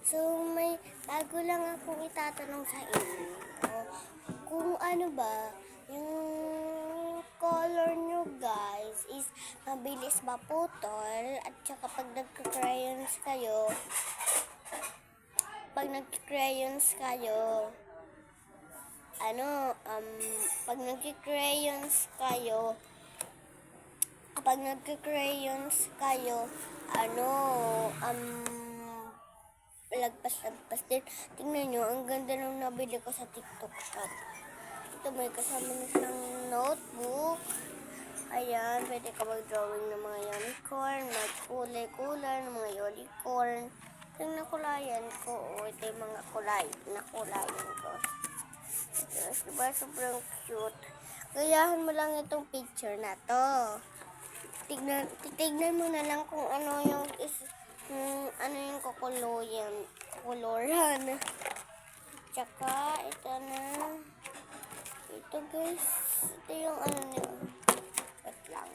So, may bago lang akong itatanong sa inyo. Kung ano ba, yung color nyo guys is mabilis maputol at saka pag nagka-crayons kayo, pag nagka-crayons kayo, pag nagka-crayons kayo, lagpas din. Tingnan nyo, ang ganda nung nabili ko sa TikTok shop. Ito may kasama na siyang notebook. Ayan, pwede ka mag-drawing ng mga unicorn, magkulay-kulay ng mga unicorn. Yung nakulayan ko, ito yung mga kulay, nakulayan ko. Diba, sobrang cute. Gayahan mo lang itong picture na to. Titignan mo na lang kung ano yung kukuluyan. Tsaka, ito na. Ito guys, ito yung niya. Wait lang.